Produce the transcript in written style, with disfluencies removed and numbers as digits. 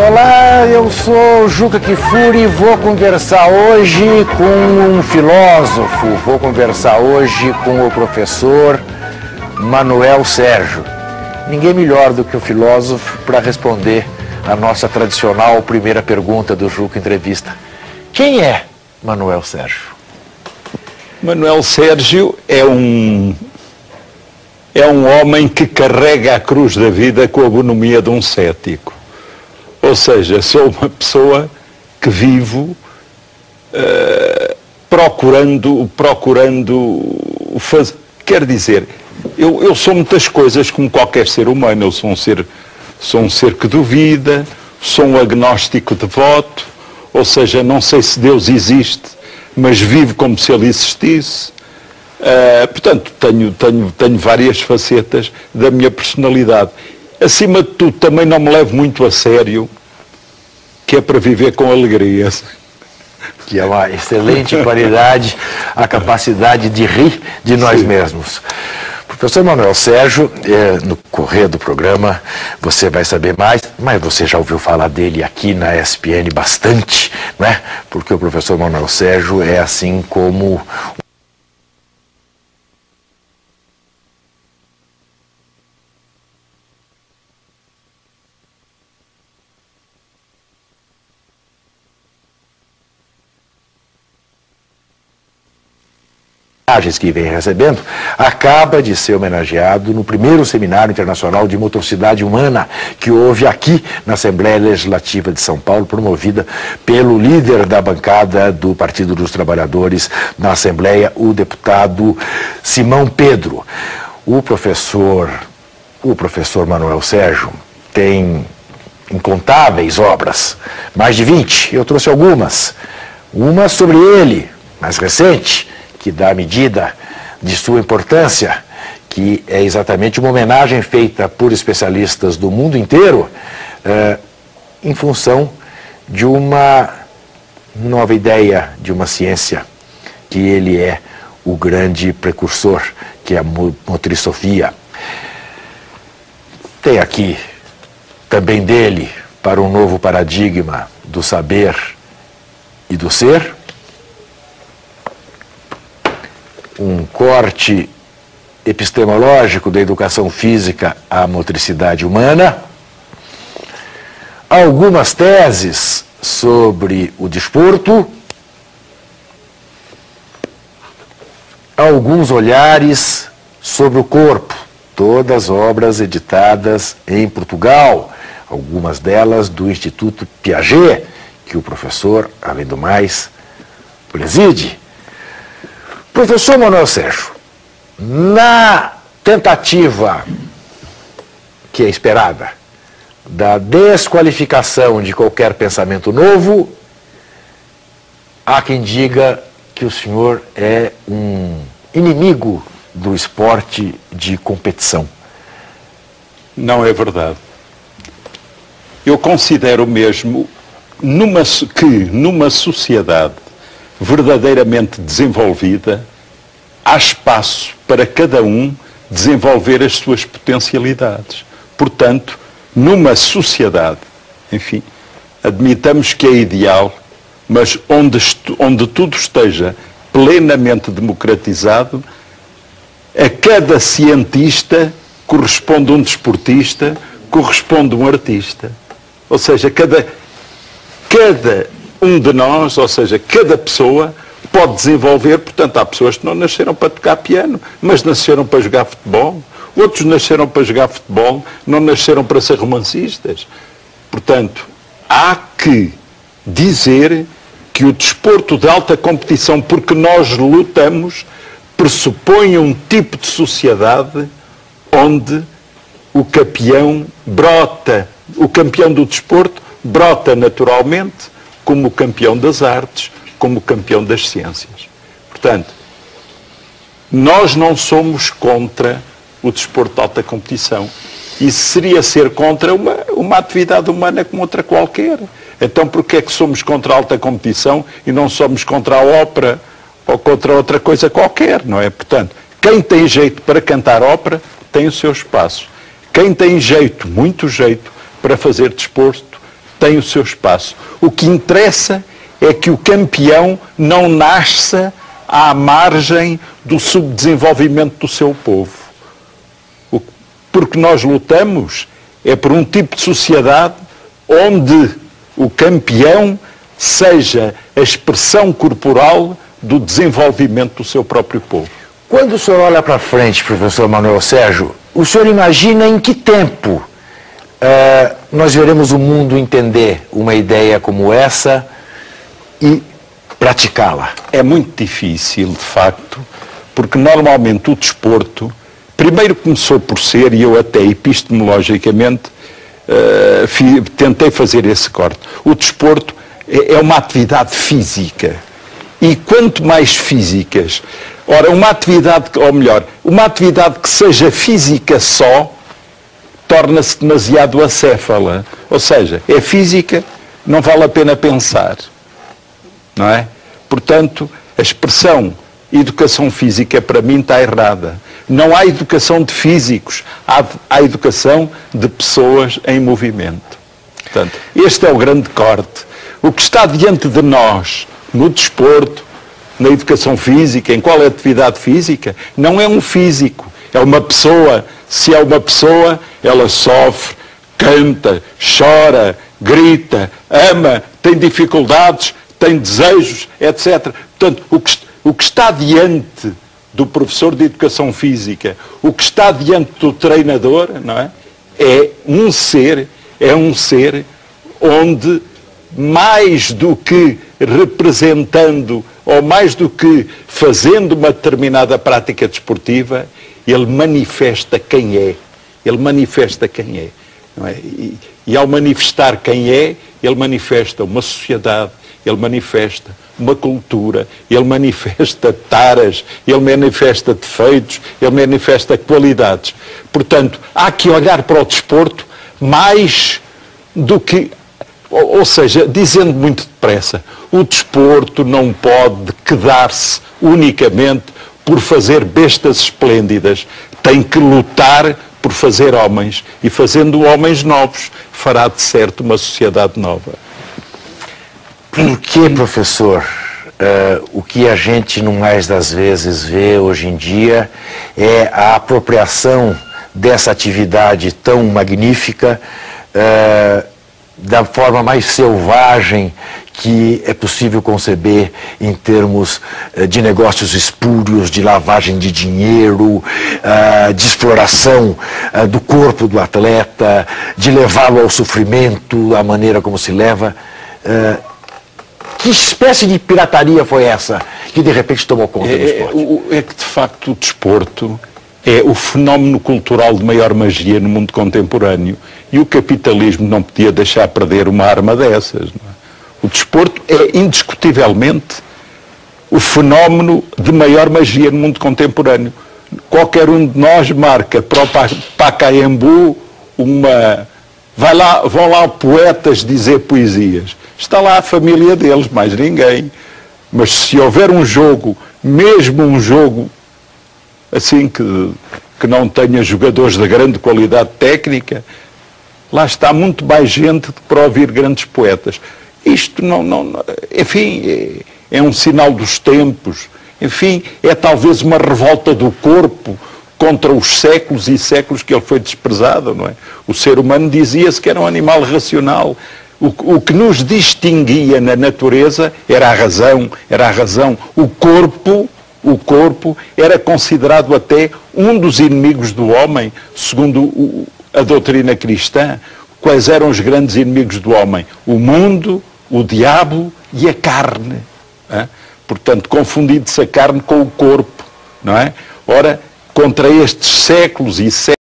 Olá, eu sou o Juca Kfouri e vou conversar hoje com um filósofo, vou conversar hoje com o professor Manuel Sérgio. Ninguém melhor do que o filósofo para responder a nossa tradicional primeira pergunta do Juca Entrevista. Quem é Manuel Sérgio? Manuel Sérgio é um homem que carrega a cruz da vida com a bonomia de um cético. Ou seja, sou uma pessoa que vivo procurando fazer. Quer dizer, eu sou muitas coisas como qualquer ser humano. Eu sou um ser que duvida, sou um agnóstico devoto, ou seja, não sei se Deus existe, mas vivo como se ele existisse. Portanto, tenho várias facetas da minha personalidade. Acima de tudo, também não me levo muito a sério, que é para viver com alegria. Que é uma excelente qualidade, a capacidade de rir de nós mesmos. Professor Manuel Sérgio, no correr do programa você vai saber mais, mas você já ouviu falar dele aqui na ESPN bastante, né? Porque o professor Manuel Sérgio é assim como que vem recebendo, acaba de ser homenageado no primeiro Seminário Internacional de Motricidade Humana que houve aqui na Assembleia Legislativa de São Paulo, promovida pelo líder da bancada do Partido dos Trabalhadores na Assembleia, o deputado Simão Pedro. O professor Manuel Sérgio tem incontáveis obras, mais de 20, eu trouxe algumas. Uma sobre ele, mais recente, que dá a medida de sua importância, que é exatamente uma homenagem feita por especialistas do mundo inteiro, em função de uma nova ideia, de uma ciência, que ele é o grande precursor, que é a motrissofia. Tem aqui também dele, para um novo paradigma do saber e do ser, um corte epistemológico da educação física à motricidade humana, algumas teses sobre o desporto, alguns olhares sobre o corpo, todas obras editadas em Portugal, algumas delas do Instituto Piaget, que o professor, além do mais, preside. Professor Manuel Sérgio, na tentativa que é esperada da desqualificação de qualquer pensamento novo, há quem diga que o senhor é um inimigo do esporte de competição. Não é verdade. Eu considero mesmo que numa sociedade verdadeiramente desenvolvida, há espaço para cada um desenvolver as suas potencialidades. Portanto, numa sociedade, enfim, admitamos que é ideal, mas onde tudo esteja plenamente democratizado, a cada cientista corresponde um desportista, corresponde um artista. Ou seja, cada um de nós, ou seja, cada pessoa pode desenvolver. Portanto, há pessoas que não nasceram para tocar piano, mas nasceram para jogar futebol. Outros nasceram para jogar futebol, não nasceram para ser romancistas. Portanto, há que dizer que o desporto de alta competição, porque nós lutamos, pressupõe um tipo de sociedade onde o campeão brota, o campeão do desporto brota naturalmente como o campeão das artes, como o campeão das ciências. Portanto, nós não somos contra o desporto de alta competição. Isso seria ser contra uma atividade humana como outra qualquer. Então, porquê é que somos contra a alta competição e não somos contra a ópera ou contra outra coisa qualquer, não é? Portanto, quem tem jeito para cantar ópera tem o seu espaço. Quem tem jeito, muito jeito, para fazer desporto, tem o seu espaço. O que interessa é que o campeão não nasça à margem do subdesenvolvimento do seu povo. Porque nós lutamos é por um tipo de sociedade onde o campeão seja a expressão corporal do desenvolvimento do seu próprio povo. Quando o senhor olha para frente, professor Manuel Sérgio, o senhor imagina em que tempo nós veremos o mundo entender uma ideia como essa e praticá-la? É muito difícil, de facto, porque normalmente o desporto, primeiro começou por ser, e eu até epistemologicamente tentei fazer esse corte, o desporto é uma atividade física. E quanto mais físicas, ora, uma atividade que seja física só, torna-se demasiado acéfala. Ou seja, é física, não vale a pena pensar. Não é? Portanto, a expressão educação física, para mim, está errada. Não há educação de físicos, há educação de pessoas em movimento. Portanto, este é o grande corte. O que está diante de nós, no desporto, na educação física, em qual é a atividade física, não é um físico, é uma pessoa. Se é uma pessoa, ela sofre, canta, chora, grita, ama, tem dificuldades, tem desejos, etc. Portanto, o que está diante do professor de educação física, o que está diante do treinador, não é? É um ser onde, mais do que representando ou mais do que fazendo uma determinada prática desportiva, ele manifesta quem é. Ele manifesta quem é. Não é? E ao manifestar quem é, ele manifesta uma sociedade, ele manifesta uma cultura, ele manifesta taras, ele manifesta defeitos, ele manifesta qualidades. Portanto, há que olhar para o desporto mais do que... Ou seja, dizendo muito depressa, o desporto não pode quedar-se unicamente por fazer bestas esplêndidas. Tem que lutar por fazer homens. E fazendo homens novos, fará de certo uma sociedade nova. Por que, professor, o que a gente, no mais das vezes, vê hoje em dia é a apropriação dessa atividade tão magnífica da forma mais selvagem que é possível conceber em termos de negócios espúrios, de lavagem de dinheiro, de exploração do corpo do atleta, de levá-lo ao sofrimento, a maneira como se leva. Que espécie de pirataria foi essa que de repente tomou conta do esporte? É que de facto o desporto é o fenómeno cultural de maior magia no mundo contemporâneo e o capitalismo não podia deixar perder uma arma dessas. Não é? O desporto é indiscutivelmente o fenómeno de maior magia no mundo contemporâneo. Qualquer um de nós marca para o Pacaembu uma... Vão lá poetas dizer poesias. Está lá a família deles, mais ninguém. Mas se houver um jogo, mesmo um jogo assim que não tenha jogadores de grande qualidade técnica, lá está muito mais gente para ouvir grandes poetas. Isto enfim, é um sinal dos tempos. Enfim, é talvez uma revolta do corpo contra os séculos e séculos que ele foi desprezado, não é? O ser humano dizia-se que era um animal racional. O que nos distinguia na natureza era a razão. O corpo era considerado até um dos inimigos do homem, segundo a doutrina cristã. Quais eram os grandes inimigos do homem? O mundo, o diabo e a carne. É? Portanto, confundindo-se a carne com o corpo, não é? Ora, contra estes séculos e séculos